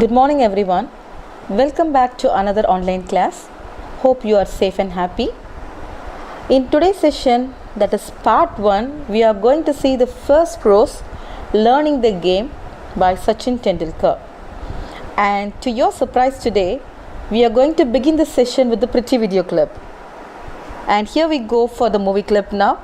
Good morning, everyone. Welcome back to another online class. Hope you are safe and happy. In today's session, that is part 1, we are going to see the first prose, Learning the Game by Sachin Tendulkar. And to your surprise today, we are going to begin the session with the pretty video clip. And here we go for the movie clip now.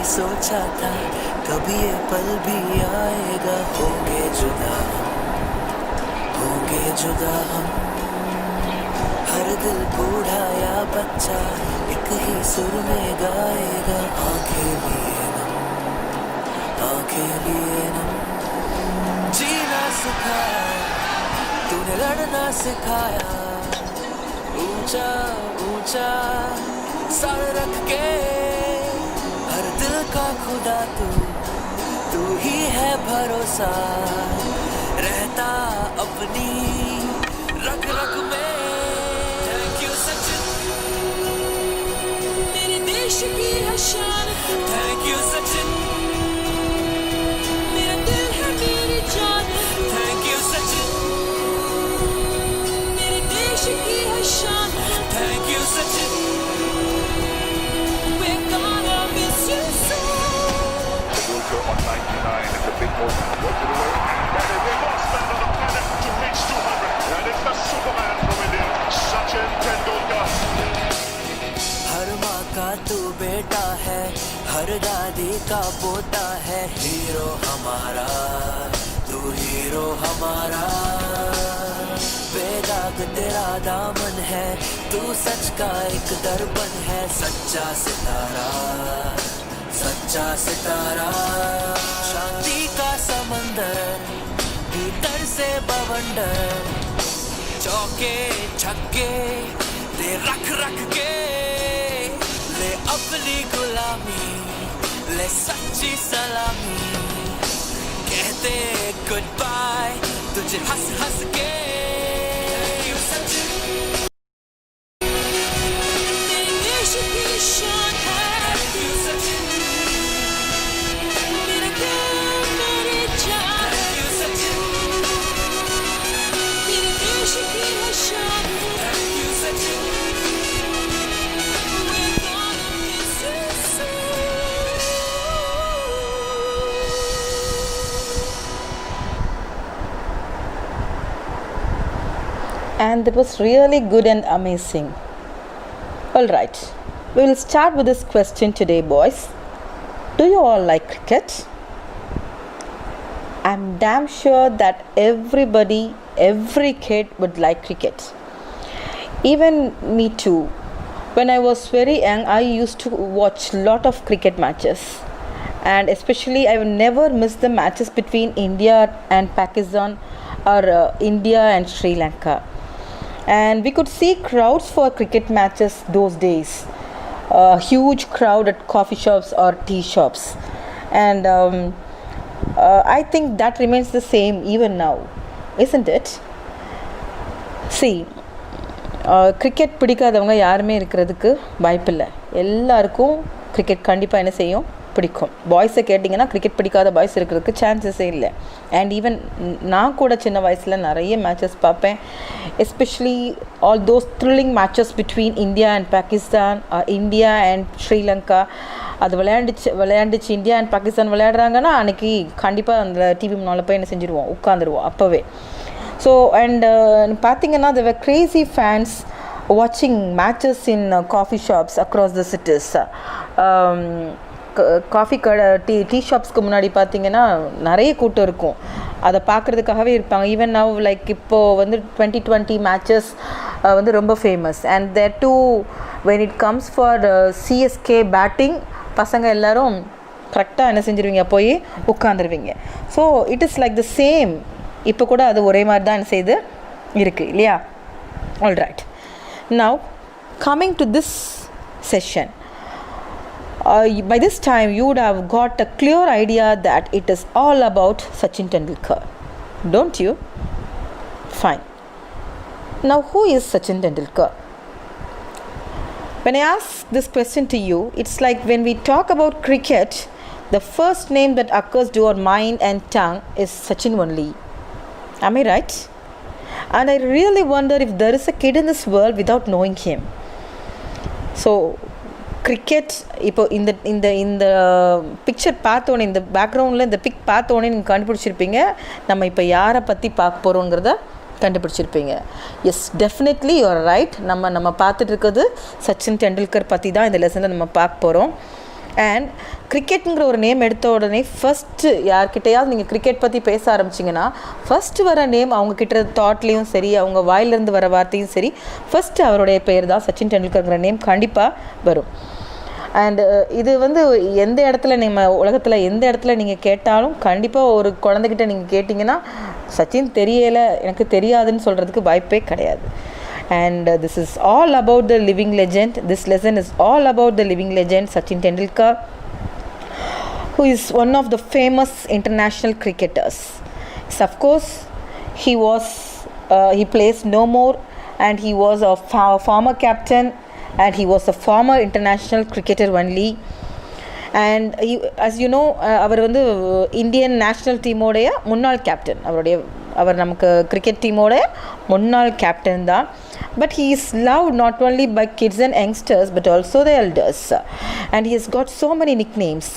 सोचा था कभी ये पल भी आएगा, होंगे जुदा हम। हर दिल बूढ़ा या बच्चा एक ही सुर में गाएगा, आंखें लिए नम। जीना सिखाया तूने, लड़ना सिखाया, ऊंचा ऊंचा सर रख के। हर दिल का खुदा तू ही है भरोसा, रहता अपनी रग रग में। थैंक यू सचिन, मेरे देश की है शान। थैंक यू सचिन, मेरा दिल है मेरी जान। थैंक यू सचिन, मेरे देश की है शान। Thank you Sachin, on 99 is a big moment. Work it away. And they've got spend on the planet to reach 200. And it's the Superman from India, Sachin Tendulkar. हर माँ का तू बेटा है, हर दादी का पोता है। हीरो हमारा, तू हीरो हमारा। बेदाग तेरा दामन है, तू सच का एक दर्पण है। सच्चा सितारा, शांति का समंदर, भीतर से बवंडर। चौके छक्के दे रख के, ले अपनी गुलामी, ले सच्ची सलामी। कहते गुड बाय तुझे हंस के। And that was really good and amazing. Alright, we will start with this question today, boys. Do you all like cricket? I'm damn sure that every kid would like cricket. Even me too. When I was very young, I used to watch lot of cricket matches. And especially I would never miss the matches between India and Pakistan or India and Sri Lanka. And we could see crowds for cricket matches those days. A huge crowd at coffee shops or tea shops. And I think that remains the same even now, isn't it? See, cricket பிடிக்காதவங்க யாருமே இருக்கிறதுக்கு வாய்ப்பில்லை. எல்லாருக்கும் cricket கண்டிப்பாக என்ன செய்யும், பிடிக்கும். பாய்ஸை கேட்டிங்கன்னா கிரிக்கெட் பிடிக்காத பாய்ஸ் இருக்கிறதுக்கு சான்சஸே இல்லை. அண்ட் ஈவன் நான் கூட சின்ன வயசில் நிறைய மேட்சஸ் பார்ப்பேன். Especially all those thrilling matches between India and Pakistan, India and Sri Lanka. அது விளையாண்டுச்சு இந்தியா அண்ட் பாகிஸ்தான் விளையாடுறாங்கன்னா அன்றைக்கி கண்டிப்பாக அந்த டிவி முன்னால் போய் என்ன செஞ்சுருவோம், உட்காந்துருவோம் அப்போவே. ஸோ அண்ட் பார்த்திங்கன்னா there were crazy fans watching matches in coffee shops across the cities. Coffee கடை டீ ஷாப்ஸ்க்கு முன்னாடி பார்த்திங்கன்னா நிறைய கூட்டம் இருக்கும். அதை பார்க்குறதுக்காகவே இருப்பாங்க. ஈவன் நவ் லைக் இப்போது வந்து 2020 மேட்சஸ் வந்து ரொம்ப famous. And there too when it comes for CSK batting, பசங்க எல்லோரும் கரெக்டாக என்ன செஞ்சுருவீங்க, போய் உட்காந்துருவீங்க. So it is like the same. இப்போ கூட அது ஒரே மாதிரி தான் என்ன செய்து இருக்குது இல்லையா? All right. Now coming to this session, by this time you would have got a clear idea that it is all about Sachin Tendulkar, don't you? Fine. Now who is Sachin Tendulkar? When I ask this question to you, it's like when we talk about cricket, the first name that occurs to our mind and tongue is Sachin only. Am I right? And I really wonder if there is a kid in this world without knowing him. So cricket இப்போ இந்த picture பார்த்தோன்னே, இந்த பேக்ரவுண்டில் இந்த big பார்த்தோன்னே நீங்கள் கண்டுபிடிச்சிருப்பீங்க நம்ம இப்போ யாரை பற்றி பார்க்க போகிறோங்கிறத கண்டுபிடிச்சிருப்பீங்க. Yes, definitely you are right. நம்ம பார்த்துட்டு இருக்கிறது சச்சின் டெண்டுல்கர் பற்றி தான் இந்த லெசனில் நம்ம பார்க்க போகிறோம். அண்ட் கிரிக்கெட்டுங்கிற ஒரு நேம் எடுத்த உடனே ஃபஸ்ட்டு யார்கிட்டையாவது நீங்கள் கிரிக்கெட் பற்றி பேச ஆரம்பிச்சிங்கன்னா ஃபஸ்ட்டு வர நேம் அவங்கக்கிட்ட தாட்லேயும் சரி, அவங்க வாயிலிருந்து வர வார்த்தையும் சரி, ஃபஸ்ட்டு அவருடைய பேர் தான் சச்சின் டெண்டுல்கர்ங்கிற நேம் கண்டிப்பாக வரும். அண்டு இது எந்த இடத்துல உலகத்தில் எந்த இடத்துல நீங்கள் கேட்டாலும் கண்டிப்பாக ஒரு குழந்தைகிட்ட நீங்கள் கேட்டிங்கன்னா சச்சின் தெரியலை, எனக்கு தெரியாதுன்னு சொல்கிறதுக்கு வாய்ப்பே கிடையாது. And this is all about the living legend. This lesson is all about the living legend Sachin Tendulkar, who is one of the famous international cricketers. So of course he plays no more, and he was a former captain, and he was a former international cricketer only. And he, as you know, அவர் Indian national டீமோடைய முன்னாள் captain. அவர் நமக்கு cricket டீமோட முன்னாள் captain தான். But he is loved not only by kids and youngsters but also the elders. And he has got so many nicknames.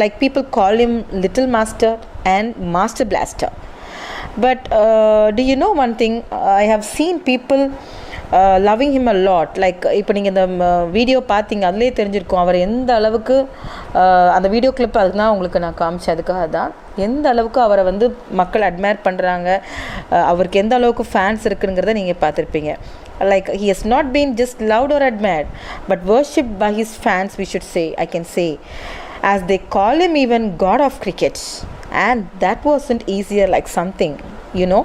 Like people call him Little Master and Master Blaster. But do you know one thing? I have seen people loving him a lot. Like இப்போ நீங்கள் இந்த video பார்த்தீங்க, அதிலே தெரிஞ்சிருக்கும் அவர் எந்த அளவுக்கு, அந்த video clip அதுக்கு தான் உங்களுக்கு நான் காமிச்சேன். அதுக்காக தான் எந்த அளவுக்கு அவரை மக்கள் அட்மையர் பண்ணுறாங்க, அவருக்கு எந்த அளவுக்கு ஃபேன்ஸ் இருக்குங்கிறத நீங்கள் பார்த்துருப்பீங்க. Like he has not been just loved or admired but worshipped by his fans, we should say, I can say, as they call him even God of cricket. And that wasn't easier like something, you know.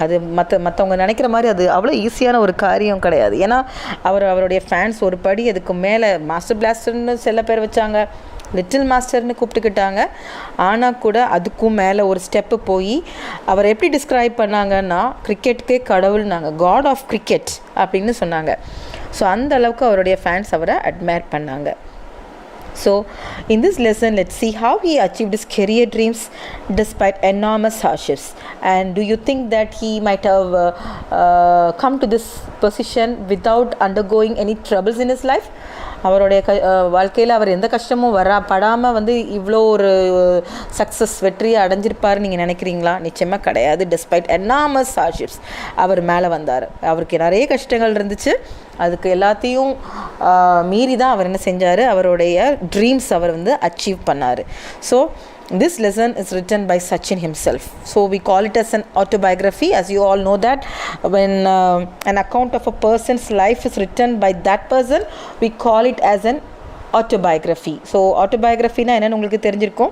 அது மற்றவங்க நினைக்கிற மாதிரி அது அவ்வளோ ஈஸியான ஒரு காரியம் கிடையாது. ஏன்னா அவருடைய ஃபேன்ஸ் ஒரு படி அதுக்கு மேலே மாஸ்டர் பிளாஸ்டர்னு சில பேர் வச்சாங்க, லிட்டில் மாஸ்டர்னு கூப்பிட்டுக்கிட்டாங்க. ஆனால் கூட அதுக்கும் மேலே ஒரு ஸ்டெப்பு போய் அவர் எப்படி டிஸ்கிரைப் பண்ணாங்கன்னா, கிரிக்கெட்டுக்கே கடவுள்னாங்க, காட் ஆஃப் கிரிக்கெட் அப்படின்னு சொன்னாங்க. ஸோ அந்த அளவுக்கு அவருடைய ஃபேன்ஸ் அவரை அட்மையர் பண்ணாங்க. So in this lesson, let's see how he achieved his career dreams despite enormous hardships. And do you think that he might have come to this position without undergoing any troubles in his life? அவருடைய வாழ்க்கையில் அவர் எந்த கஷ்டமும் படாமல் இவ்வளோ ஒரு success வெற்றியை அடைஞ்சிருப்பார் நீங்கள் நினைக்கிறீங்களா? நிச்சயமாக கிடையாது. டெஸ்பைட் எனாமஸ் ஹார்ட்ஷிப்ஸ் அவர் மேலே வந்தார். அவருக்கு நிறைய கஷ்டங்கள் இருந்துச்சு. அதுக்கு எல்லாத்தையும் மீறி தான் அவர் என்ன செஞ்சார், அவருடைய ட்ரீம்ஸ் அவர் அச்சீவ் பண்ணார். So this lesson is written by Sachin himself. So we call it as an autobiography. As you all know that when an account of a person's life is written by that person, we call it as an autobiography. So autobiography na enna ungalku therinjirukkum,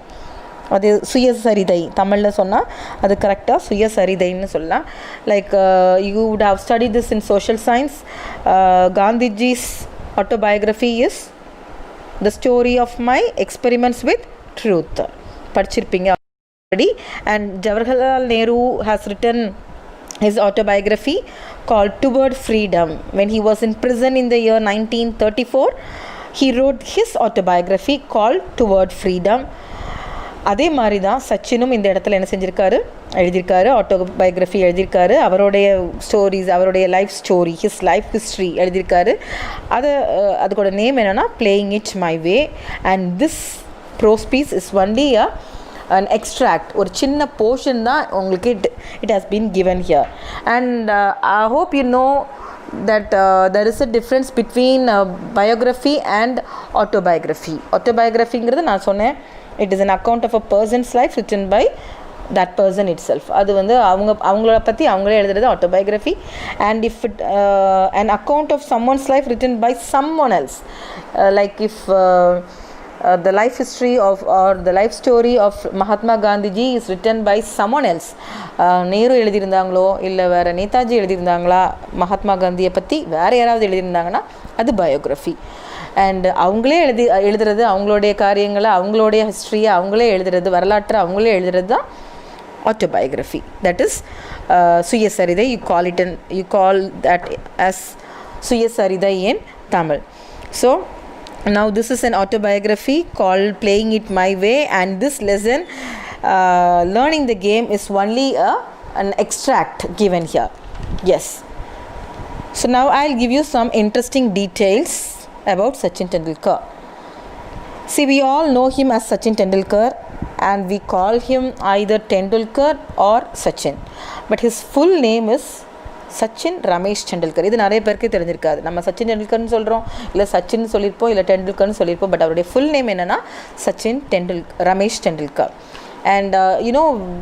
அது சுயசரிதை தமிழில் சொன்னால் அது கரெக்டாக சுயசரிதைன்னு சொல்லலாம். Like you would have study this in social science. Gandhiji's autobiography is the story of my experiments with truth. படிச்சிருப்பீங்க already. And Jawaharlal Nehru has written his autobiography called Toward Freedom. When he was in prison in the year 1934, he wrote his autobiography called Toward Freedom. அதே மாதிரி தான் சச்சினும் இந்த இடத்துல என்ன செஞ்சுருக்காரு, எழுதியிருக்காரு, autobiography எழுதியிருக்காரு. அவருடைய ஸ்டோரிஸ், அவருடைய life story, his life history எழுதியிருக்காரு. அதுக்கோட நேம் என்னென்னா playing it my way. And this prose piece is only an extract, ஒரு சின்ன போர்ஷன் தான் உங்களுக்கு it has been given here. And I hope you know that there is a difference between biography and autobiography. Autobiographyங்கிறது நான் சொன்னேன், it is an account of a person's life written by that person itself. அது அவங்கள பற்றி அவங்களே எழுதுறது autobiography. And if it, an account of someone's life written by someone else, like if the life history of or the life story of Mahatma Gandhiji is written by someone else. Nehru எழுதியிருந்தாங்களோ இல்லை வேறு நேதாஜி எழுதியிருந்தாங்களா மகாத்மா காந்தியை பற்றி வேறு யாராவது எழுதியிருந்தாங்கன்னா அது biography. And அவங்களே எழுதுறது அவங்களுடைய காரியங்களை அவங்களுடைய ஹிஸ்ட்ரியை அவங்களே எழுதுறது வரலாற்றை அவங்களே எழுதுறது தான் autobiography. That is சுயசரிதை. you call that as சுயசரிதை in Tamil. So now this is an autobiography called Playing It My Way, and this lesson learning the game is only an extract given here. Yes. So now I'll give you some interesting details about Sachin Tendulkar. See, we all know him as Sachin Tendulkar and we call him either Tendulkar or Sachin, but his full name is Sachin Ramesh Tendulkar. இது நிறைய பேருக்கு தெரிஞ்சிருக்காது. நம்ம சச்சின் டெண்டுல்கர்னு சொல்கிறோம், இல்லை சச்சின் சொல்லியிருப்போம், இல்லை டெண்டுல்கர்னு சொல்லியிருப்போம். பட் அவருடைய ஃபுல் நேம் என்னென்னா Sachin Ramesh Tendulkar. And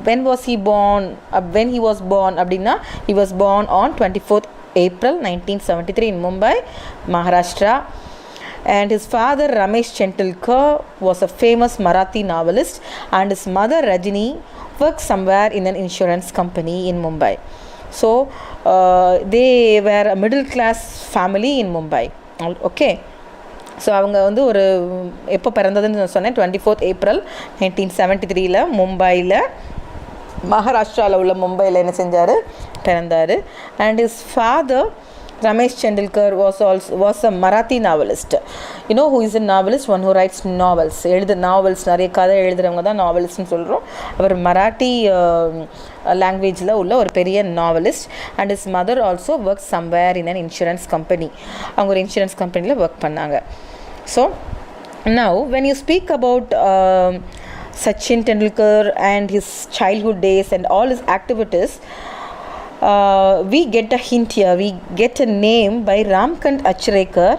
when was he born அப்படின்னா he was born on 24th April 1973 in Mumbai, Maharashtra. And his father Ramesh Tendulkar was a famous Marathi novelist, and his mother Rajini worked somewhere in an insurance company in Mumbai. So they were a middle class family in Mumbai. Okay. So அவங்க வந்து ஒரு எப்போ பிறந்ததுன்னு சொன்னேன் 24th April 1973 மும்பையில், மகாராஷ்டிராவில் உள்ள மும்பையில் என்ன செஞ்சார், பிறந்தார். And his father Ramesh Tendulkar was a Marathi novelist. You know who is a novelist? One who writes novels. Novels நிறைய கதை எழுதுகிறவங்க தான் நாவலிஸ்ட்னு சொல்கிறோம். அவர் மராட்டி லாங்குவேஜில் உள்ள ஒரு பெரிய novelist. And his mother also works somewhere in an insurance company. அவங்க ஒரு இன்சூரன்ஸ் கம்பெனியில் ஒர்க் பண்ணாங்க. So now when you speak about Sachin Tendulkar and his childhood days and all his activities, we get a hint here. We get a name by Ramkant Achrekar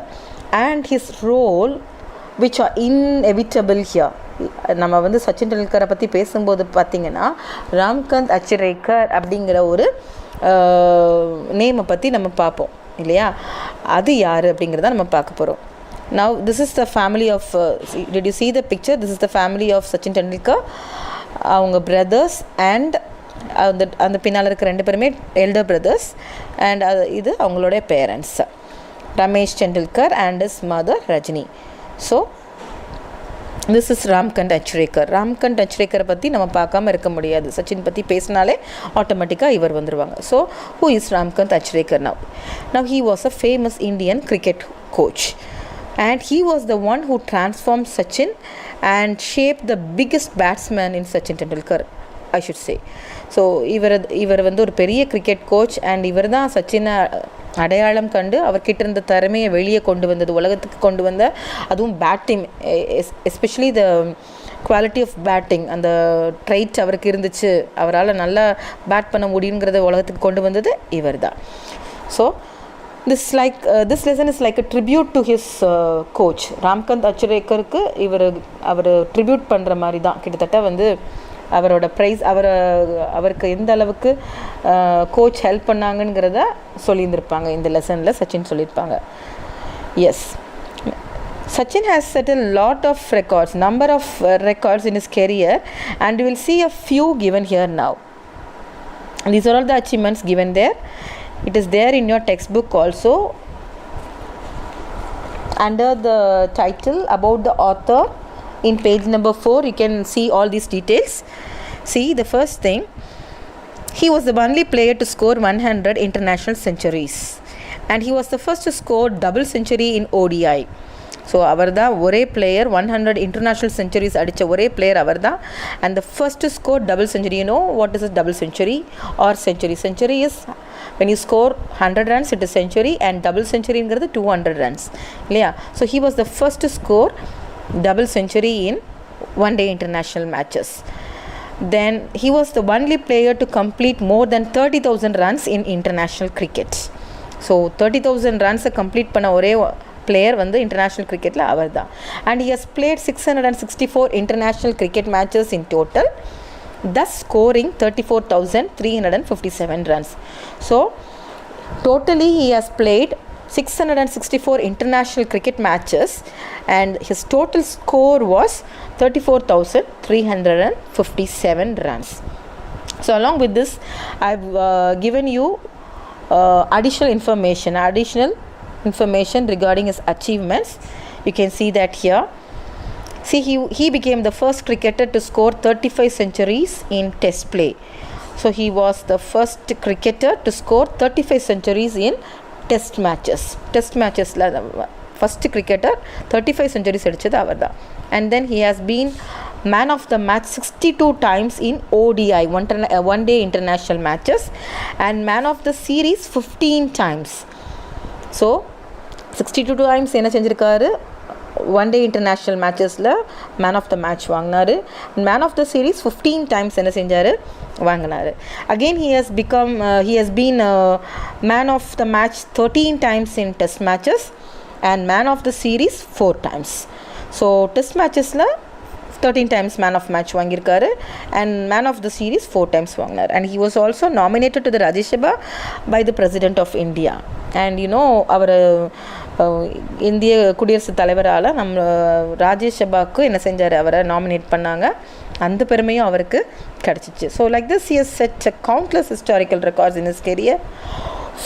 and his role which are inevitable here. நம்ம வந்து சச்சின் டெண்டுல்கரை பற்றி பேசும்போது பார்த்திங்கன்னா ராம்கந்த் அச்ரேக்கர் அப்படிங்கிற ஒரு நேமை பற்றி நம்ம பார்ப்போம் இல்லையா. அது யார் அப்படிங்கிறத நம்ம பார்க்க போகிறோம். Now this is the family of did you see the picture? This is the family of Sachin Tendulkar. அவங்க brothers and அந்த பின்னால் இருக்கிற 2 பேருமே எல்டர் பிரதர்ஸ். அண்ட் இது அவங்களுடைய parents Ramesh Tendulkar and his mother Rajini. So this is Ramakant Achrekar. Ramakant அச்ரேக்கரை பற்றி நம்ம பார்க்காம இருக்க முடியாது. சச்சின் பற்றி பேசினாலே ஆட்டோமேட்டிக்காக இவர் வந்துடுவாங்க. So who is Ramakant Achrekar? Now he was a famous Indian cricket coach, and he was the one who transformed Sachin and shaped the biggest batsman in Sachin Tendulkar, I should say. So இவர் வந்து ஒரு பெரிய cricket coach, and இவர் தான் சச்சினை அடையாளம் கண்டு அவர்கிட்ட இருந்த திறமையை வெளியே கொண்டு வந்தது, உலகத்துக்கு கொண்டு வந்த. அதுவும் batting, especially the quality of batting, அந்த ட்ரைட் அவருக்கு இருந்துச்சு, அவரால் நல்லா பேட் பண்ண முடியுங்கிறத உலகத்துக்கு கொண்டு வந்தது இவர் தான். So this lesson is like a tribute to his coach Ramakant அச்ரேக்கருக்கு. அவர் ட்ரிபியூட் பண்ணுற மாதிரி தான் கிட்டத்தட்ட வந்து அவரோட ப்ரைஸ், அவருக்கு எந்த அளவுக்கு கோச் ஹெல்ப் பண்ணாங்கங்கிறத சொல்லியிருந்திருப்பாங்க இந்த லெசனில். சச்சின் சொல்லியிருப்பாங்க. Yes, Sachin has set a lot of records, number of records in his career, and you will see a few given here now. These are all the achievements given there. It is there in your textbook also under the title about the author. In page number 4 you can see all these details. See, the first thing, he was the only player to score 100 international centuries, and he was the first to score double century in ODI. So அவர் தான் ஒரே player 100 international centuries அடித்த ஒரே player அவர் தான். And the first score double century. You know what is double century or century? Century is when you score 100 runs it is century, and double century ingiradhu 200 runs இல்லையா. So he was the first to score double century in one day international matches. Then he was the only player to complete more than 30,000 runs in international cricket. So 30,000 runs complete பண்ண ஒரே player வந்து international கிரிக்கெட்டில் அவர் தான். And he has played 664 international cricket matches in total, thus scoring 34,357 runs. So totally he has played 664 international cricket matches, and his total score was 34,357 runs. So along with this, I've given you additional information regarding his achievements. You can see that here. See, he became the first cricketer to score 35 centuries in test play. So he was the first cricketer to score 35 centuries in test matches. First cricketer 35 centuries அடிச்சது அவர்தான். And then he has been man of the match 62 times in ODI, one day international matches, and man of the series 15 times. So 62 times என்ன செஞ்சிருக்காரு, one day international matchesல man of the match வாங்கினாரு. Man of the series 15 times என்ன செஞ்சாரு, வாங்கினாரு. Again he has been man of the match 13 times in test matches and man of the series 4 times. So test matchesல 13 times man of match வாங்கியிருக்காரு and man of the series 4 times வாங்கினார். And he was also nominated to the Rajya Sabha by the President of India. And அவர் இந்திய குடியரசுத் தலைவரால் நம்ம ராஜ்யசபாவுக்கு என்ன செஞ்சார், அவரை nominate பண்ணாங்க. அந்த பெருமையும் அவருக்கு கிடச்சிச்சு. So like this he has set countless historical records in his career,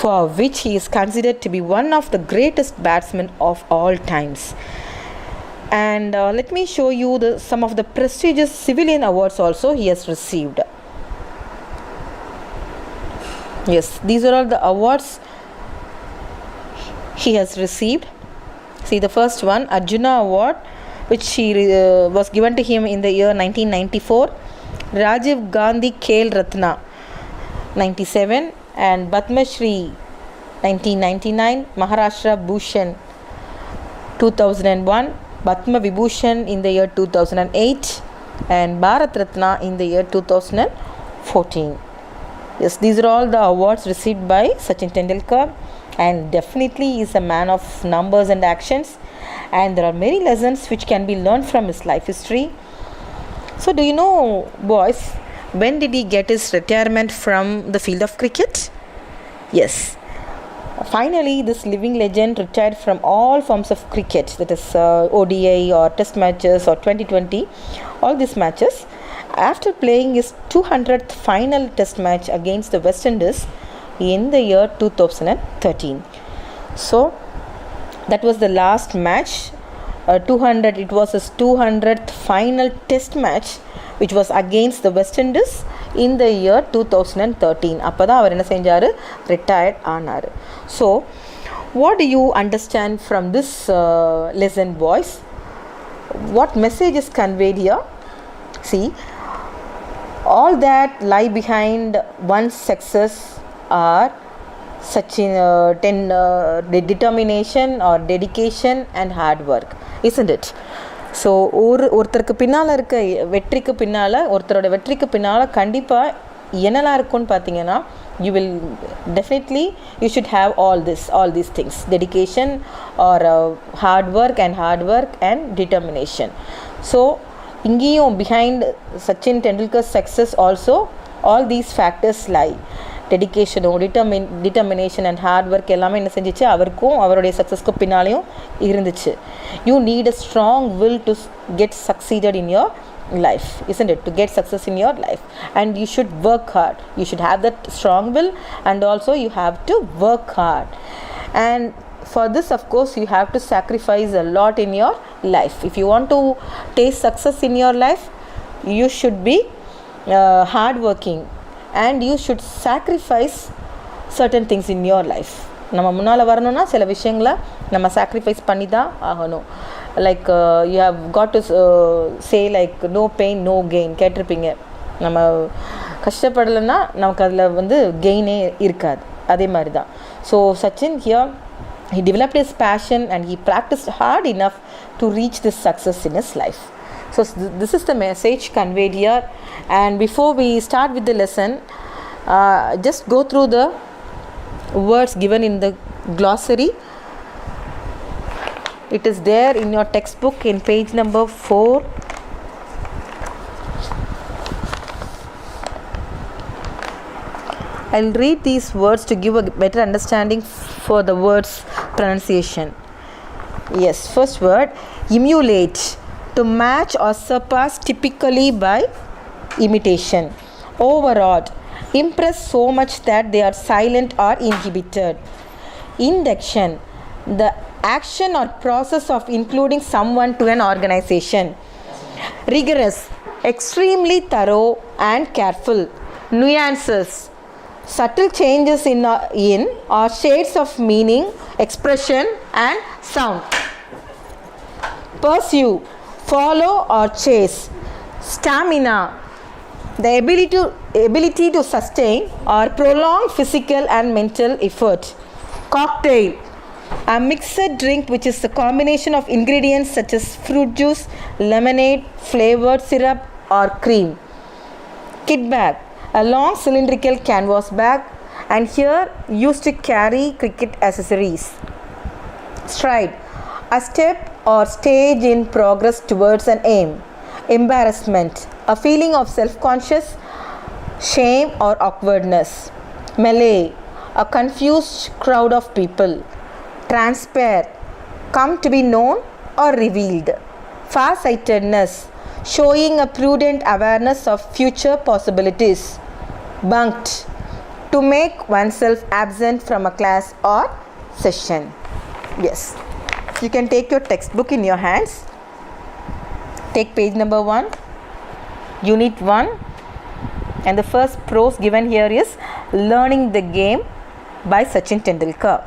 for which he is considered to be one of the greatest batsmen of all times. And let me show you some of the prestigious civilian awards also he has received. Yes, these are all the awards he has received. See, the first one, Arjuna Award, which was given to him in the year 1994. Rajiv Gandhi Khel Ratna 97, and Padma Shri 1999, Maharashtra Bhushan 2001, Padma Vibhushan in the year 2008, and Bharat Ratna in the year 2014. Yes, these are all the awards received by Sachin Tendulkar, and definitely he is a man of numbers and actions, and there are many lessons which can be learned from his life history. So do you know, boys, when did he get his retirement from the field of cricket? Yes, finally this living legend retired from all forms of cricket, that is ODI or test matches or 2020, all these matches, after playing his 200th final test match against the West Indies in the year 2013. So that was the last match, 200. It was his 200th final test match, which was against the West Indies in the year 2013. அப்பதான் அவர் என்ன செஞ்சாரு, retired ஆனாரு. So what do you understand from this lesson, boys? What message is conveyed here? See, all that lie behind one's success are such determination or dedication and hard work, isn't it? So ஒருத்தருக்கு பின்னால் இருக்க ஒருத்தரோட வெற்றிக்கு பின்னால் கண்டிப்பாக என்னெல்லாம் இருக்குன்னு பார்த்தீங்கன்னா, you will definitely, you should have all these things, dedication or hard work and determination. So இங்கேயும் behind Sachin Tendulkar's success also all these factors lie. டெடிக்கேஷனோ டிட்டர்மினேஷன் அண்ட் ஹார்ட் ஒர்க் எல்லாமே என்ன செஞ்சிச்சு, அவருக்கும் அவருடைய சக்ஸஸ்க்கு பின்னாலேயும் இருந்துச்சு. You need a strong will to get succeeded in your life, isn't it? To get success in your life, and you should work hard. You should have that strong will, and also you have to work hard. And for this, of course, you have to sacrifice a lot in your life. If you want to taste success in your life, you should be hard working, and you should sacrifice certain things in your life. நம்ம முன்னால் வரணும்னா சில விஷயங்களை நம்ம sacrifice பண்ணி தான் ஆகணும். Like you have got to say like no pain no gain கேட்டிருப்பீங்க. நம்ம கஷ்டப்படலைன்னா நமக்கு அதில் கெயினே இருக்காது. அதே மாதிரி தான். So Sachin here he developed his passion and he practiced hard enough to reach this success in his life. So this is the message conveyed here. And before we start with the lesson, just go through the words given in the glossary. It is there in your textbook in page number 4. I'll read these words to give a better understanding for the words pronunciation. Yes, first word, emulate, to match or surpass typically by imitation. Overawed, impress so much that they are silent or inhibited. Induction, the action or process of including someone to an organization. Rigorous, extremely thorough and careful. Nuances, subtle changes in or shades of meaning, expression and sound. Pursue, follow or chase. Stamina, the ability to sustain or prolong physical and mental effort. Cocktail, a mixed drink which is a combination of ingredients such as fruit juice, lemonade, flavored syrup or cream. Kit bag, a long cylindrical canvas bag, and here used to carry cricket accessories. Stride, a step or stage in progress towards an aim. Embarrassment, a feeling of self-conscious, shame or awkwardness. Melee, a confused crowd of people. Transpare, come to be known or revealed. Farsightedness, showing a prudent awareness of future possibilities. Bunked, to make oneself absent from a class or session. Yes, you can take your textbook in your hands. Take page number 1, unit 1, and the first prose given here is Learning the Game by Sachin Tendulkar.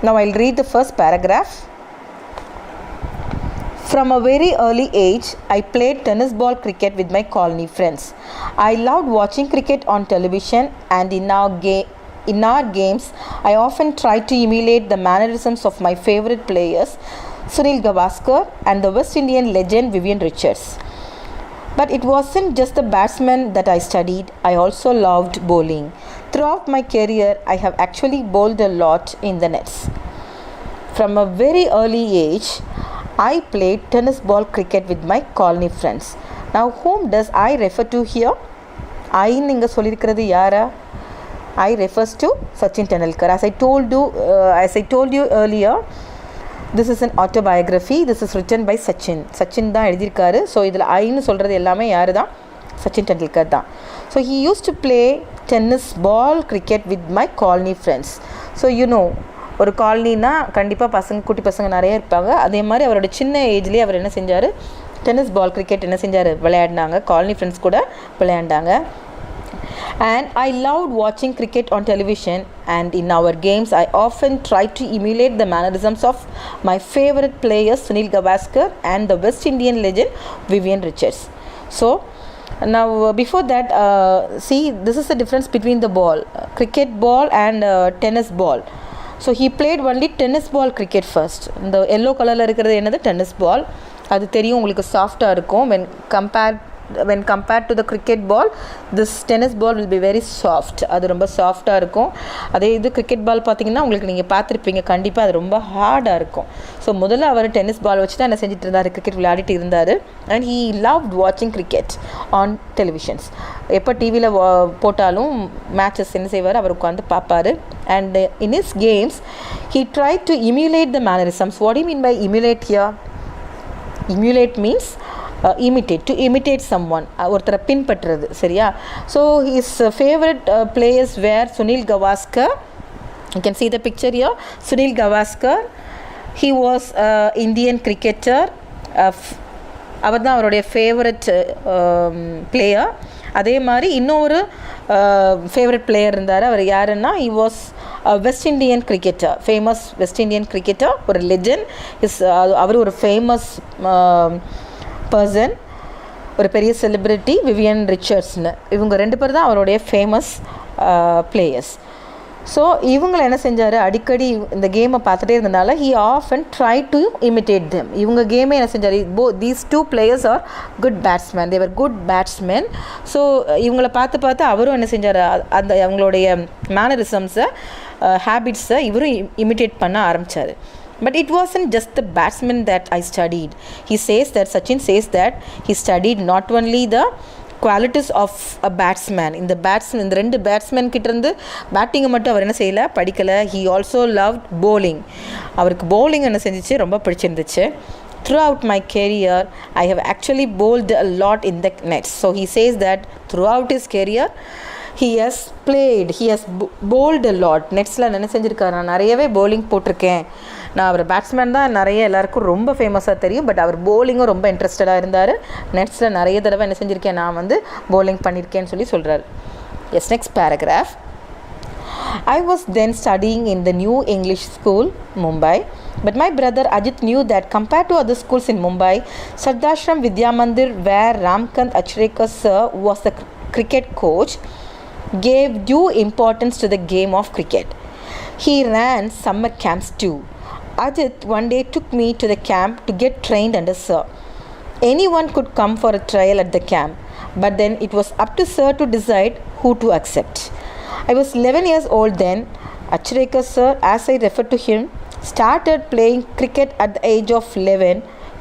Now I'll read the first paragraph. From a very early age, I played tennis ball cricket with my colony friends. I loved watching cricket on television, and in our games, I often tried to emulate the mannerisms of my favorite players, Sunil Gavaskar and the West Indian legend Vivian Richards. But it wasn't just the batsmen that I studied, I also loved bowling. Throughout my career, I have actually bowled a lot in the nets. From a very early age, I played tennis ball cricket with my colony friends. Now, whom does I refer to here? I ninga solirukkiradhu yara? I refers to Sachin Tendulkar. As I told you earlier, this is an autobiography. This is written by Sachin. Sachin தான் எழுதியிருக்காரு. So இதில் ஐன்னு சொல்கிறது எல்லாமே யார் தான்? Sachin Tendulkar தான். So he used to play tennis ball cricket with my colony friends. So you know, ஒரு காலனினா கண்டிப்பாக குட்டி பசங்க நிறைய இருப்பாங்க. அதே மாதிரி அவரோட சின்ன ஏஜ்லேயே அவர் என்ன செஞ்சார்? டென்னிஸ் பால் கிரிக்கெட் என்ன செஞ்சார்? விளையாடினாங்க. காலனி ஃப்ரெண்ட்ஸ் கூட விளையாண்டாங்க. And I loved watching cricket on television, and in our games I often tried to emulate the mannerisms of my favorite players Sunil Gavaskar and the West Indian legend Vivian Richards. So now before that, see, this is the difference between the ball, cricket ball and tennis ball. So he played only tennis ball cricket first. The yellow color la irukkiradhu enadhu tennis ball. அது தெரியும் உங்களுக்கு சாஃப்டா இருக்கும். when compared to the cricket ball, this tennis ball will be very soft. அது ரொம்ப சாஃப்டாக இருக்கும். அதே இது கிரிக்கெட் பால் பார்த்தீங்கன்னா உங்களுக்கு நீங்கள் பார்த்துருப்பீங்க கண்டிப்பாக, அது ரொம்ப ஹார்டாக இருக்கும். ஸோ முதல்ல அவர் டென்னிஸ் பால் வச்சு தான் என்ன செஞ்சுட்டு இருந்தார்? கிரிக்கெட் விளையாடிட்டு இருந்தார். அண்ட் ஹீ லவ்ட் வாட்சிங் கிரிக்கெட் ஆன் டெலிவிஷன்ஸ். எப்போ டிவியில் போட்டாலும் மேட்சஸ் என்ன செய்வார்? அவர் உட்காந்து பார்ப்பார். And in his games he try to emulate the mannerisms. What you mean by emulate here? Emulate means to imitate someone, ஒருத்தரை பின்பற்றுறது. சரியா? So his favorite players were Sunil Gavaskar. You can see the picture here. Sunil Gavaskar, he was Indian cricketer. அவர் தான் அவருடைய favourite player. அதே மாதிரி இன்னொரு favourite player இருந்தார். அவர் யாருன்னா, he was west Indian cricketer, famous west Indian cricketer, ஒரு legend. அவர் ஒரு famous person, ஒரு பெரிய செலிப்ரிட்டி, விவியன் ரிச்சர்ட்ஸ்னு. இவங்க 2 பேர் தான் அவருடைய ஃபேமஸ் பிளேயர்ஸ். ஸோ இவங்களை என்ன செஞ்சார்? அடிக்கடி இந்த கேமை பார்த்துட்டே இருந்தனால he often tried to imitate them. இவங்க கேமே என்ன செஞ்சார்? these 2 players are good batsmen. they were good batsmen. So இவங்களை பார்த்து அவரும் என்ன செஞ்சார்? அந்த அவங்களுடைய மேனரிசம்ஸை, ஹேபிட்ஸை இவரும் இமிட்டேட் பண்ண ஆரம்பித்தார். But it wasn't just the batsmen that I studied. Sachin says that he studied not only the qualities of a batsman. இந்த ரெண்டு பேட்ஸ்மேன் கிட்டேருந்து பேட்டிங்கை மட்டும் அவர் என்ன செய்யலை, படிக்கலை. He also love bowling. அவருக்கு bowling என்ன செஞ்சிச்சு, ரொம்ப பிடிச்சிருந்துச்சு. Throughout my career, I have actually bowled a lot in the nets. So he says that throughout his career, he has bowled a lot. நெட்ஸில் என்ன செஞ்சுருக்காரு, நான் நிறையவே bowling போட்டிருக்கேன். நான் அவர் பேட்ஸ்மேன் தான் நிறைய எல்லாருக்கும் ரொம்ப ஃபேமஸாக தெரியும். பட் அவர் bowling-உம் ரொம்ப இன்ட்ரெஸ்டடாக இருந்தார். நெட்ஸில் நிறைய தடவை என்ன செஞ்சுருக்கேன், நான் வந்து bowling பண்ணியிருக்கேன்னு சொல்கிறார். Yes, next paragraph. I was then studying in the New English School, Mumbai. But my brother Ajit knew that compared to other schools in Mumbai, Sardashram Vidya Mandir, where Ramkant Achrekar sir was the cricket coach, gave due importance to the game of cricket. He ran summer camps too. Ajit one day took me to the camp to get trained under sir. Anyone could come for a trial at the camp, but then it was up to sir to decide who to accept. I was 11 years old then. Achrekar sir, as I refer to him, started playing cricket at the age of 11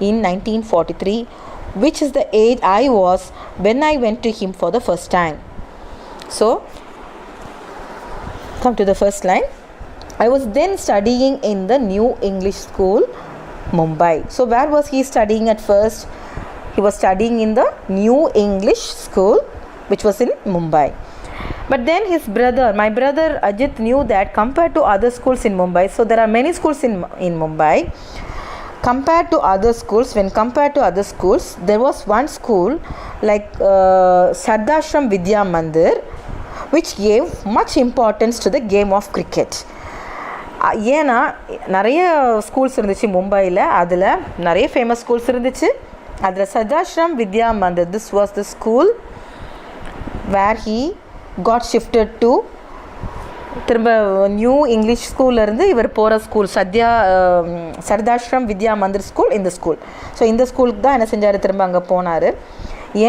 in 1943, which is the age I was when I went to him for the first time. So, come to the first line. I was then studying in the New English School, Mumbai. So, where was he studying at first? He was studying in the New English School, which was in Mumbai. But then my brother Ajit knew that compared to other schools in Mumbai, so there are many schools in Mumbai. Compared to other schools, there was one school like Sardashram Vidya Mandir, which gave much importance to the game of cricket. ஏன்னா நிறைய schools இருந்துச்சு மும்பையில், அதில் நிறைய famous schools இருந்துச்சு. அதில் சர்தாஷ்ரம் Vidya Mandir, this was the school where he got shifted to. திரும்ப new English ஸ்கூல்லேருந்து இவர் போகிற ஸ்கூல் சர்தாஷ்ரம் வித்யா மந்திர் ஸ்கூல், இந்த ஸ்கூல். ஸோ இந்த ஸ்கூலுக்கு தான் என்ன செஞ்சார், திரும்ப அங்கே போனார்.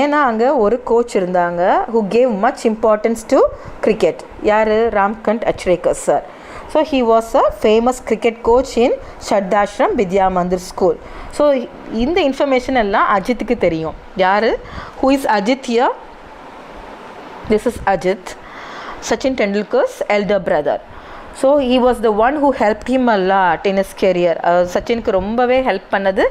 ஏன்னா அங்கே ஒரு கோச் இருந்தாங்க who gave much importance to cricket. யார், Ramakant Achrekar sir. So he was a famous cricket coach in Shardashram Vidya Mandir school. So இந்த இன்ஃபர்மேஷன் எல்லாம் அஜித்துக்கு தெரியும். யார், who is Ajit here? This is Ajit, Sachin Tendulkar's elder brother. So he was the one who helped him a lot in his career. சச்சினுக்கு ரொம்பவே help பண்ணது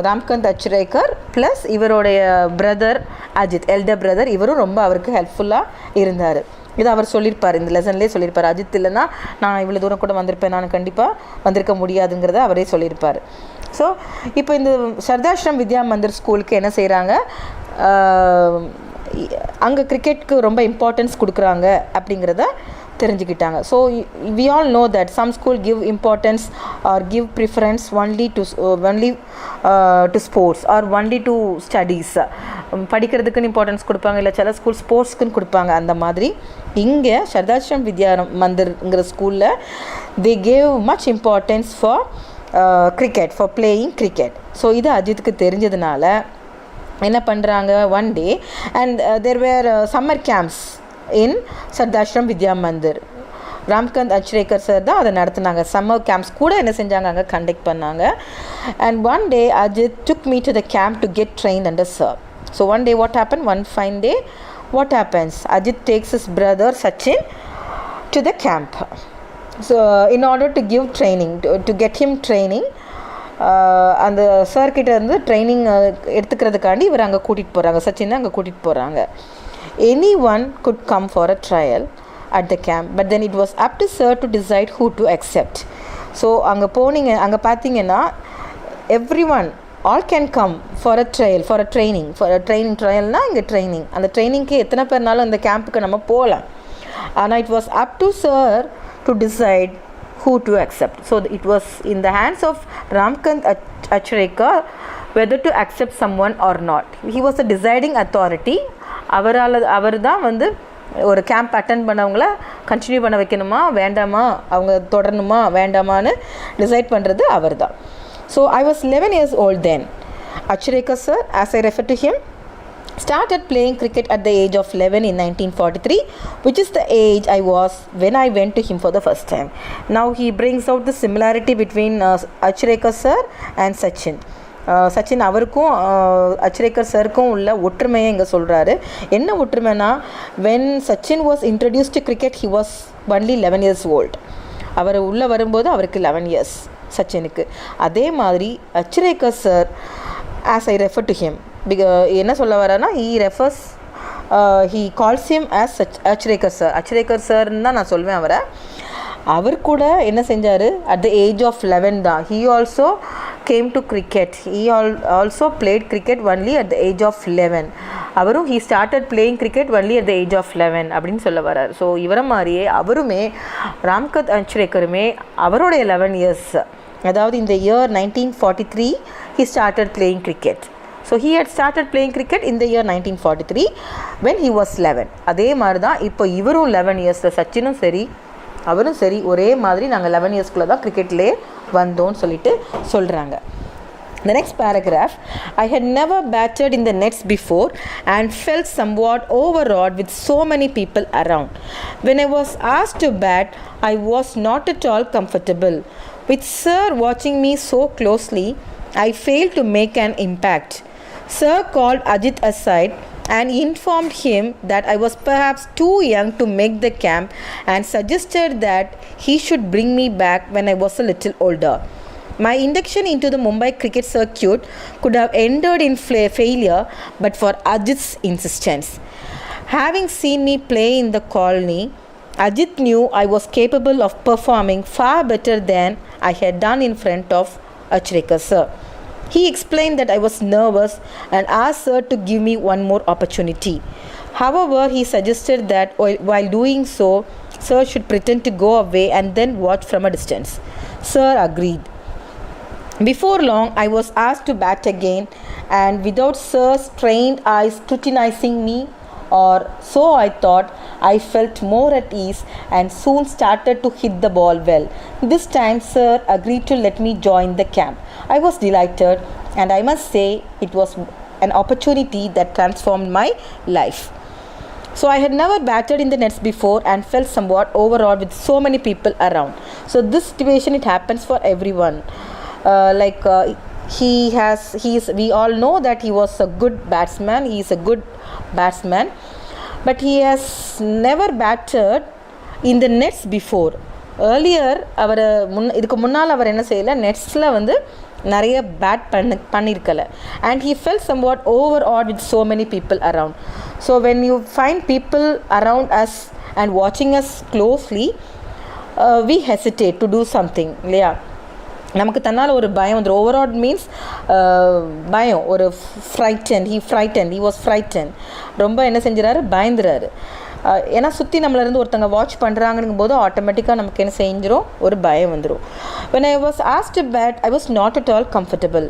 ராம்கந்த் Achrekar plus இவருடைய brother Ajith, elder brother. இவரும் ரொம்ப அவருக்கு ஹெல்ப்ஃபுல்லாக இருந்தார். இது அவர் சொல்லியிருப்பார், இந்த லெசன்லேயே சொல்லியிருப்பார். அஜித் இல்லைன்னா நான் இவ்வளோ தூரம் கூட வந்திருப்பேன், நான் கண்டிப்பாக வந்திருக்க முடியாதுங்கிறத அவரே சொல்லியிருப்பார். ஸோ இப்போ இந்த சர்தாஷ்ரம் வித்யா மந்திர் ஸ்கூலுக்கு என்ன செய்கிறாங்க, அங்கே கிரிக்கெட்டுக்கு ரொம்ப இம்பார்ட்டன்ஸ் கொடுக்குறாங்க அப்படிங்கிறத தெரிஞ்சுக்கிட்டாங்க. So we all know that some school give importance or give preference only to sports or only to studies. படிக்கிறதுக்குன்னு இம்பார்ட்டன்ஸ் கொடுப்பாங்க, இல்லை சில ஸ்கூல் ஸ்போர்ட்ஸ்க்குன்னு கொடுப்பாங்க. அந்த மாதிரி இங்கே சர்தாஷ்ரம் வித்யா மந்திர்ங்கிற ஸ்கூலில் they gave much importance for cricket, for playing cricket. So இது அஜித்துக்கு தெரிஞ்சதுனால என்ன பண்ணுறாங்க, one day and there were summer camps in Shardashram Vidya Mandir. Ramakant Achrekar sir தான் அதை நடத்துனாங்க. சம்மர் கேம்ப்ஸ் கூட என்ன செஞ்சாங்க, அங்கே கண்டக்ட் பண்ணாங்க. And one day Ajit took me to the camp to get trained under sir. So one day what happen, one fine day what happens, Ajit takes his brother Sachin to the camp. So in order to give training, to get him training, அந்த சார்கிட்ட இருந்து training எடுத்துக்கிறதுக்காண்டி இவர் அங்கே கூட்டிகிட்டு போகிறாங்க, சச்சினை அங்கே கூட்டிகிட்டு போகிறாங்க. Any one could come for a trial at the camp, but then it was up to sir to decide who to accept. So அங்கே அங்கே பார்த்தீங்கன்னா every one all can come for a trial, for a training ட்ரையல்னால் இங்கே training. அந்த ட்ரைனிங்க்கு எத்தனை பேர்னாலும் அந்த கேம்புக்கு நம்ம போகலாம். ஆனால் it was up to sir to decide who to accept. So it was in the hands of Ramkant Achrekar whether to accept someone or not. He was the deciding authority. அவர் தான் வந்து ஒரு கேம்ப் அட்டென்ட் பண்ணவங்கள கண்டினியூ பண்ண வைக்கணுமா வேண்டாமா, அவங்க தொடரணுமா வேண்டாமான்னு decide பண்ணுறது அவர் தான். So I was 11 years old then. Achrekar sir, as I refer to him, started playing cricket at the age of 11 in 1943, which is the age I was when I went to him for the first time. Now he brings out the similarity between Achrekar sir and Sachin. Sachin அவருக்கும் அச்ரேக்கர் சருக்கும் உள்ள ஒற்றுமையை இங்கே சொல்கிறாரு. என்ன ஒற்றுமைனா, when Sachin was introduced to cricket he was only 11 years old. அவர் உள்ளே வரும்போது அவருக்கு 11 years சச்சினுக்கு. அதே மாதிரி Achrekar sir, as I refer to him, என்ன சொல்ல வரேன்னா he calls him as Achrekar sir. Achrekar சார்ன்னு தான் நான் சொல்வேன் அவரை. அவர் கூட என்ன செஞ்சார், அட் த ஏஜ் ஆஃப் 11 தான் he also came to cricket. He also played cricket only at the age of 11. அவரும் he started playing cricket only at the age of 11 அப்படின்னு சொல்ல வர்றார். ஸோ இவரை மாதிரியே அவருமே ராம்கத் அச்ரேக்கருமே அவருடைய 11 இயர்ஸ், அதாவது இந்த year 1943 he started playing cricket. So he had started playing cricket in the year 1943 when he was 11. அதே மாதிரி தான் இப்போ இவரும் 11 இயர்ஸ், சச்சினும் சரி அவரும் சரி ஒரே மாதிரி நாங்கள் 11 இயர்ஸ்க்குள்ளே தான் கிரிக்கெட்லேயே வந்தோன்னு சொல்லிட்டு சொல்கிறாங்க. The next paragraph, I had never batted in the nets before and felt somewhat overawed with so many people around. When I was asked to bat, I was not at all comfortable. With Sir watching me so closely, I failed to make an impact. Sir called Ajit aside and informed him that I was perhaps too young to make the camp and suggested that he should bring me back when I was a little older. My induction into the Mumbai cricket circuit could have ended in failure but for Ajit's insistence. Having seen me play in the colony, Ajit knew I was capable of performing far better than I had done in front of Achrekar sir. He explained that I was nervous and asked Sir to give me one more opportunity. However, he suggested that while doing so, Sir should pretend to go away and then watch from a distance. Sir agreed. Before long, I was asked to bat again, and without Sir's trained eyes scrutinizing me, or so I thought, I felt more at ease and soon started to hit the ball well. This time, Sir agreed to let me join the camp. I was delighted, and I must say it was an opportunity that transformed my life. So I had never batted in the nets before and felt somewhat overawed with so many people around. So this situation, it happens for everyone. We all know that he was a good batsman. He is a good batsman, but he has never batted in the nets before. Earlier இதுக்கு முன்னால் அவர் என்ன செய்யலை, நெட்ஸில் வந்து நிறைய bad பண்ணியிருக்கல. And he felt somewhat overawed with so many people around. So when you find people around us and watching us closely, we hesitate to do something இல்லையா. நமக்கு தன்னால் ஒரு பயம் வந்துடும். ஓவரால் மீன்ஸ் பயம், ஒரு he was frightened. ரொம்ப என்ன செஞ்சுறாரு, பயந்துறாரு. ஏன்னா சுற்றி நம்மளேருந்து ஒருத்தங்க வாட்ச் பண்ணுறாங்கங்கும் போது ஆட்டோமேட்டிக்காக நமக்கு என்ன செஞ்சிடும், ஒரு பயம் வந்துடும். When I was asked to bat, I was not at all comfortable.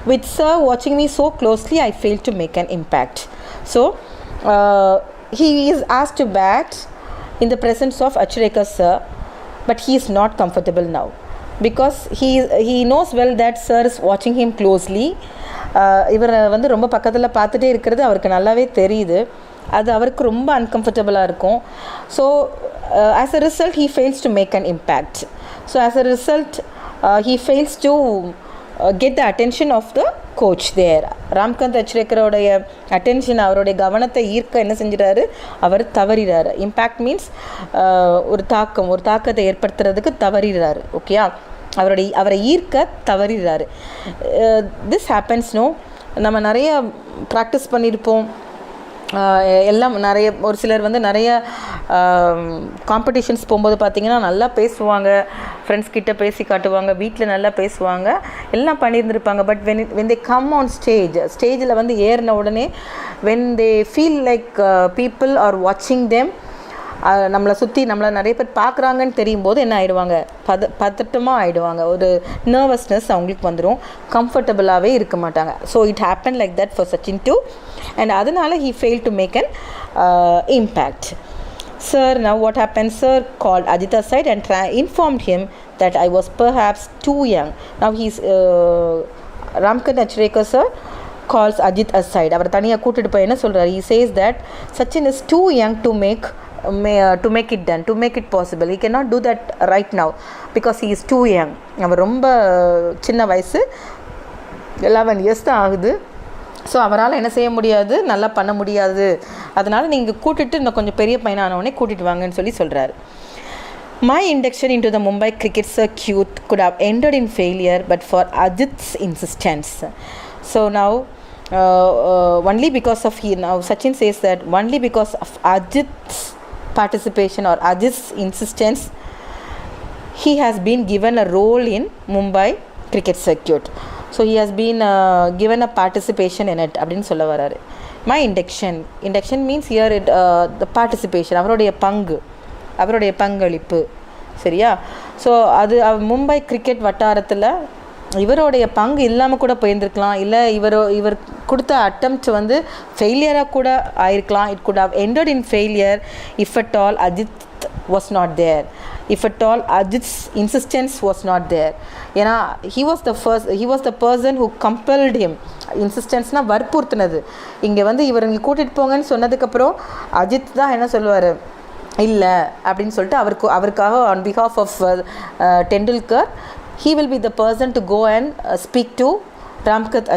With Sir watching me so closely, I failed to make an impact. So he is asked to bat in the presence of Achrekar sir, but he is not comfortable now because he knows well that Sir is watching him closely. இவர் வந்து ரொம்ப பக்கத்தில் பார்த்துட்டே இருக்கிறது அவருக்கு நல்லாவே தெரியுது. அது அவருக்கு ரொம்ப அன்கம்ஃபர்டபுளாக இருக்கும். So as a result he fails to make an impact. So as a result he fails to get the attention of the coach there. Ramakant அச்ரேக்கரோடைய அட்டென்ஷன், அவருடைய கவனத்தை ஈர்க்க என்ன செஞ்சிடாரு, அவர் தவறிறாரு. இம்பேக்ட் மீன்ஸ் ஒரு தாக்கத்தை ஏற்படுத்துறதுக்கு தவறிறாரு. ஓகேயா, அவரை ஈர்க்க தவறிறாரு. This happens. நம்ம நிறைய ப்ராக்டிஸ் பண்ணியிருப்போம், எல்லாம் நிறைய. ஒரு சிலர் வந்து நிறைய காம்படிஷன்ஸ் போகும்போது பார்த்திங்கன்னா நல்லா பேசுவாங்க, ஃப்ரெண்ட்ஸ் கிட்ட பேசி காட்டுவாங்க, வீட்டில் நல்லா பேசுவாங்க, எல்லாம் பண்ணியிருந்துருப்பாங்க. But when they come on ஸ்டேஜில் வந்து ஏறின உடனே when they feel like people are watching them, நம்மளை சுற்றி நம்மளை நிறைய பேர் பார்க்குறாங்கன்னு தெரியும் போது என்ன ஆகிடுவாங்க, பதட்டமாக ஆகிடுவாங்க. ஒரு நர்வஸ்னஸ் அவங்களுக்கு வந்துடும், கம்ஃபர்டபுளாகவே இருக்க மாட்டாங்க. So it happen like that for Sachin too, and அதனால he failed to make an impact. Sir, now what happened? Sir called Ajit aside and informed him that I was perhaps too young. Now he's Ramkant Achrekar sir calls Ajit aside. அவர் தனியாக கூட்டிட்டு போய் என்ன சொல்கிறார்? He says that Sachin is too young to make it done, to make it possible. He cannot do that right now because he is too young. அவர் ரொம்ப சின்ன வயசு, 11 years தான் ஆகுது. ஸோ அவரால் என்ன செய்ய முடியாது, நல்லா பண்ண முடியாது, அதனால் நீங்கள் கூட்டிகிட்டு இன்னும் கொஞ்சம் பெரிய பையனானவொடனே கூட்டிகிட்டு வாங்கன்னு சொல்கிறாரு. My induction into the Mumbai cricket circuit could have ended in failure but for Ajit's insistence. So now only because of now Sachin says that only because of Ajit's participation or Ajit's insistence he has been given a role in Mumbai cricket circuit. So he has been given a participation in it அப்படின்னு சொல்ல வராரு. My induction means here the participation, அவருடைய பங்களிப்பு, சரியா? So அது Mumbai cricket வட்டாரத்தில் இவருடைய பங்கு இல்லாமல் கூட போயிருந்துருக்கலாம், இல்லை இவர் கொடுத்த அட்டெம்ப்ட் வந்து ஃபெயிலியராக கூட ஆயிருக்கலாம். It could have ended in failure if at all Ajith was not there, if at all Ajit's insistence was not there. ஏன்னா he was the person who compelled him. இன்சிஸ்டன்ஸ்னால் வற்புறுத்தினது. இங்கே வந்து இவர் இங்கே கூட்டிகிட்டு போங்கன்னு சொன்னதுக்கப்புறம் அஜித் தான் என்ன சொல்லுவார், இல்லை அப்படின்னு சொல்லிட்டு அவருக்காக on behalf of Tendulkar he will be the person to go and speak to ராம்கந்த்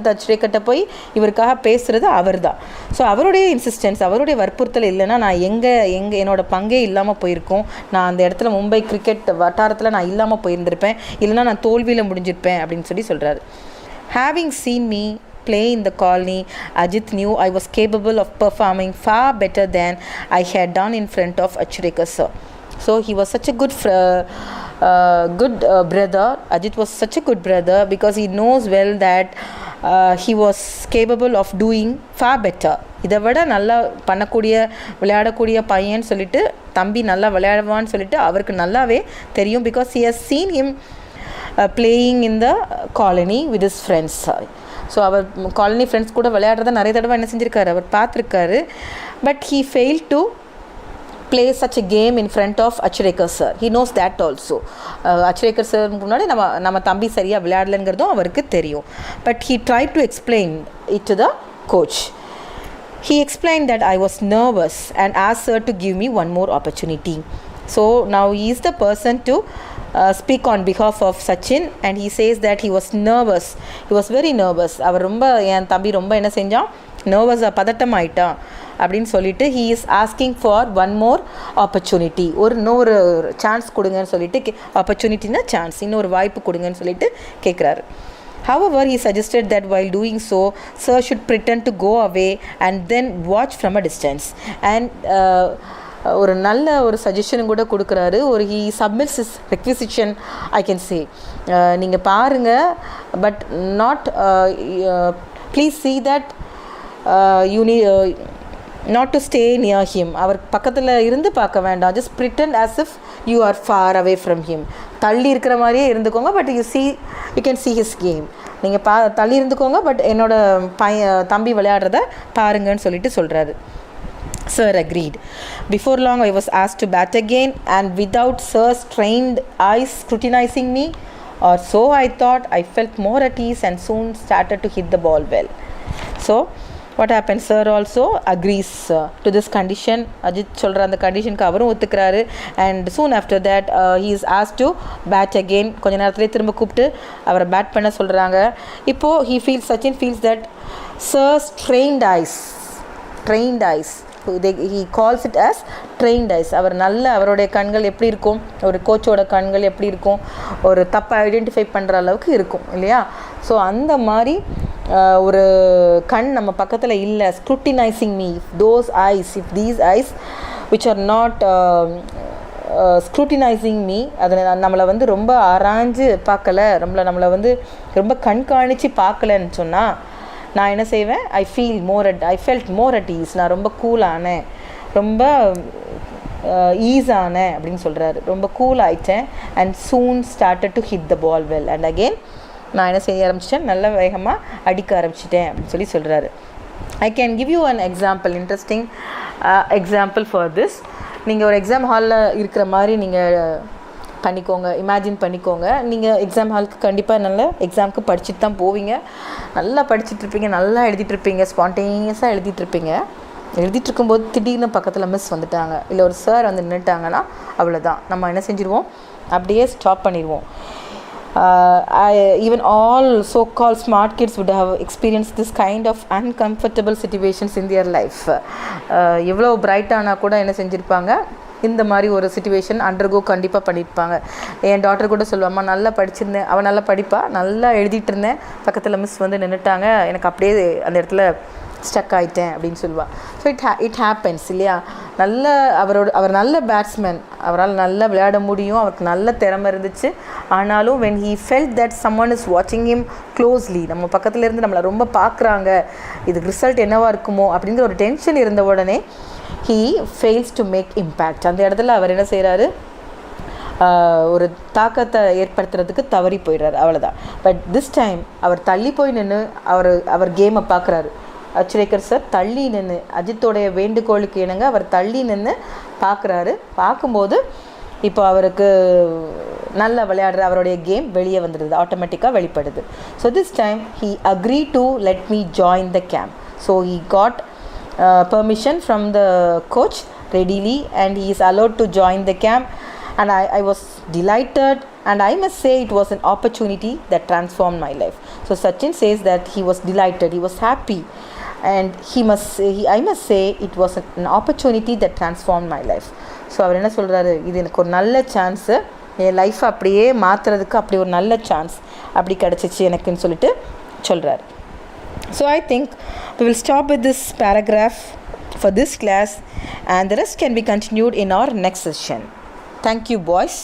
அச்ரேக்கர்கிட்ட போய் இவருக்காக பேசுகிறது அவர் தான். ஸோ அவருடைய இன்சிஸ்டன்ஸ், அவருடைய வற்புறுத்தல் இல்லைன்னா நான் எங்கே என்னோடய பங்கே இல்லாமல் போயிருக்கோம், நான் அந்த இடத்துல மும்பை கிரிக்கெட் வட்டாரத்தில் நான் இல்லாமல் போயிருந்திருப்பேன், இல்லைனா நான் தோல்வியில் முடிஞ்சிருப்பேன் அப்படின்னு சொல்கிறாரு. Having seen me play in the colony, Ajit knew I was capable of performing far better than I had done in front of Achrekar sir. So he was such a good brother. Ajit was such a good brother because he knows well that he was capable of doing far better. இதை விட நல்லா விளையாடக்கூடிய பையன் சொல்லிட்டு, தம்பி நல்லா விளையாடுவான்னு சொல்லிட்டு அவருக்கு நல்லாவே தெரியும். because he has seen him playing in the colony with his friends. So அவர் காலனி ஃப்ரெண்ட்ஸ் கூட விளையாடுறத நிறைய தடவை என்ன செஞ்சுருக்காரு, அவர் பார்த்துருக்காரு. But he failed to play such a game in front of Achrekar sir. He knows that also. Achrekar sir முன்னாடி நம்ம தம்பி சரியாக விளையாடலங்கிறதும் அவருக்கு தெரியும். But he tried to explain it to the coach. He explained that I was nervous and asked sir to give me one more opportunity. So now he is the person to speak on behalf of Sachin, and he says that he was nervous. He was very nervous. அவர் என் தம்பி ரொம்ப என்ன செஞ்சான், நர்வஸாக பதட்டம் ஆயிட்டான் அப்படின்னு சொல்லிட்டு he is asking for one more opportunity. இன்னொரு chance கொடுங்கன்னு சொல்லிட்டு, ஆப்பர்ச்சுனிட்டினா சான்ஸ், இன்னொரு வாய்ப்பு கொடுங்கன்னு சொல்லிட்டு கேட்குறாரு. However, he suggested that while doing so, sir should pretend to go away and then watch from a distance. And ஒரு நல்ல ஒரு சஜஷனும் கூட கொடுக்குறாரு. he submits his requisition, I can say. நீங்கள் பாருங்கள், but not please see that you need not to stay near him. அவர் பக்கத்தில் இருந்து பார்க்க வேண்டாம். just pretend as if you are far away from him. தள்ளி இருக்கிற மாதிரியே இருந்துக்கோங்க, but you can see his game. நீங்கள் தள்ளி இருந்துக்கோங்க, பட் என்னோட தம்பி விளையாடுறத பாருங்கன்னு சொல்லிட்டு சொல்கிறாரு. Sir agreed. Before long I was asked to bat again, and without sir's trained eyes scrutinizing me, or so I thought, I felt more at ease and soon started to hit the ball well. So what happened, sir also agrees to this condition. Ajit சொல்கிற அந்த கண்டிஷனுக்கு அவரும் ஒத்துக்கிறாரு. and soon after that he is asked to bat again. கொஞ்ச நேரத்துலேயே திரும்ப கூப்பிட்டு அவரை bad பண்ண சொல்கிறாங்க. இப்போது Sachin feels that sir's trained eyes, he calls it as trained eyes. அவருடைய கண்கள் எப்படி இருக்கும், ஒரு கோச்சோட கண்கள் எப்படி இருக்கும், ஒரு தப்பை ஐடென்டிஃபை பண்ணுற அளவுக்கு இருக்கும் இல்லையா? ஸோ அந்த மாதிரி ஒரு கண் நம்ம பக்கத்தில் இல்லை. Scrutinising me, if these eyes which are not scrutinising me, அதை நம்மளை ரொம்ப ஆராய்ஞ்சு பார்க்கலை, நம்மளை ரொம்ப கண்காணித்து பார்க்கலன்னு சொன்னால் நான் என்ன செய்வேன், I felt more at ease. நான் ரொம்ப கூலானேன், ரொம்ப ஈஸானேன் அப்படின்னு சொல்கிறாரு. ரொம்ப கூல் ஆயிட்டேன். and soon started to hit the ball well. and again நான் என்ன செய்ய ஆரம்பிச்சிட்டேன், நல்ல வேகமாக அடிக்க ஆரம்பிச்சிட்டேன் அப்படின்னு சொல்கிறாரு. I can give you an example, interesting example for this. நீங்கள் ஒரு எக்ஸாம் ஹாலில் இருக்கிற மாதிரி நீங்கள் பண்ணிக்கோங்க, இமேஜின் பண்ணிக்கோங்க. நீங்கள் எக்ஸாம் ஹாலுக்கு கண்டிப்பாக நல்ல எக்ஸாமுக்கு படிச்சுட்டு தான் போவீங்க. நல்லா படிச்சுட்ருப்பீங்க, நல்லா எழுதிட்டுருப்பீங்க, ஸ்பான்டேனியஸாக எழுதிட்டுருப்பீங்க. எழுதிட்டுருக்கும்போது திடீர்னு பக்கத்தில் மிஸ் வந்துட்டாங்க, இல்லை ஒரு சார் வந்து நின்றுட்டாங்கன்னா அவ்வளோதான், நம்ம என்ன செஞ்சுருவோம், அப்படியே ஸ்டாப் பண்ணிடுவோம். Even all so-called smart kids would have experienced this kind of uncomfortable situations in their life. எவ்வளோ பிரைட்டானா கூட என்ன செஞ்சுருப்பாங்க, இந்த மாதிரி ஒரு சுச்சுவேஷன் அண்டர்கோ கண்டிப்பாக பண்ணியிருப்பாங்க. என் டாட்டர் கூட சொல்லுவாம்மா, நல்லா படிச்சிருந்தேன், அவள் நல்லா படிப்பா, நல்லா எழுதிட்டு இருந்தேன், பக்கத்தில் மிஸ் வந்து நின்றுட்டாங்க, எனக்கு அப்படியே அந்த இடத்துல ஸ்டக் ஆகிட்டேன் அப்படின்னு சொல்லுவாள். ஸோ இட் ஹேப்பன்ஸ் இல்லையா. அவர் நல்ல பேட்ஸ்மேன், அவரால் நல்லா விளையாட முடியும், அவருக்கு நல்ல திறமை இருந்துச்சு. ஆனாலும் when he felt that someone is watching him closely, நம்ம பக்கத்தில் இருந்து நம்மளை ரொம்ப பார்க்குறாங்க, இதுக்கு ரிசல்ட் என்னவா இருக்குமோ அப்படிங்கிற ஒரு டென்ஷன் இருந்த உடனே he fails to make impact. அந்த இடத்துல அவர் என்ன செய்கிறாரு, ஒரு தாக்கத்தை ஏற்படுத்துறதுக்கு தவறி போயிடுறாரு, அவ்வளோதான். பட் திஸ் டைம் அவர் தள்ளி போய் நின்று அவர் கேமை பார்க்குறாரு. அச்சுரேக்கர் சார் தள்ளி நின்று, அஜித்தோடைய வேண்டுகோளுக்கு இணங்க அவர் தள்ளி நின்று பார்க்குறாரு. பார்க்கும்போது இப்போ அவருக்கு நல்லா விளையாடுற அவருடைய கேம் வெளியே வந்துடுது, ஆட்டோமேட்டிக்காக வெளிப்படுது. So this time he agreed to let me join the camp. So he got permission from the coach readily and he is allowed to join the camp. And I was delighted, and I must say it was an opportunity that transformed my life. So Sachin says that he was delighted, he was happy, and I must say it was an opportunity that transformed my life. So அவர் என்ன சொல்கிறாரு, இது எனக்கு ஒரு நல்ல chance, என் லைஃப்பை அப்படியே மாற்றுறதுக்கு அப்படி ஒரு நல்ல சான்ஸ் அப்படி கிடச்சிச்சு எனக்குன்னு சொல்லிட்டு சொல்கிறார். So I think we will stop with this paragraph for this class, and the rest can be continued in our next session. Thank you, boys.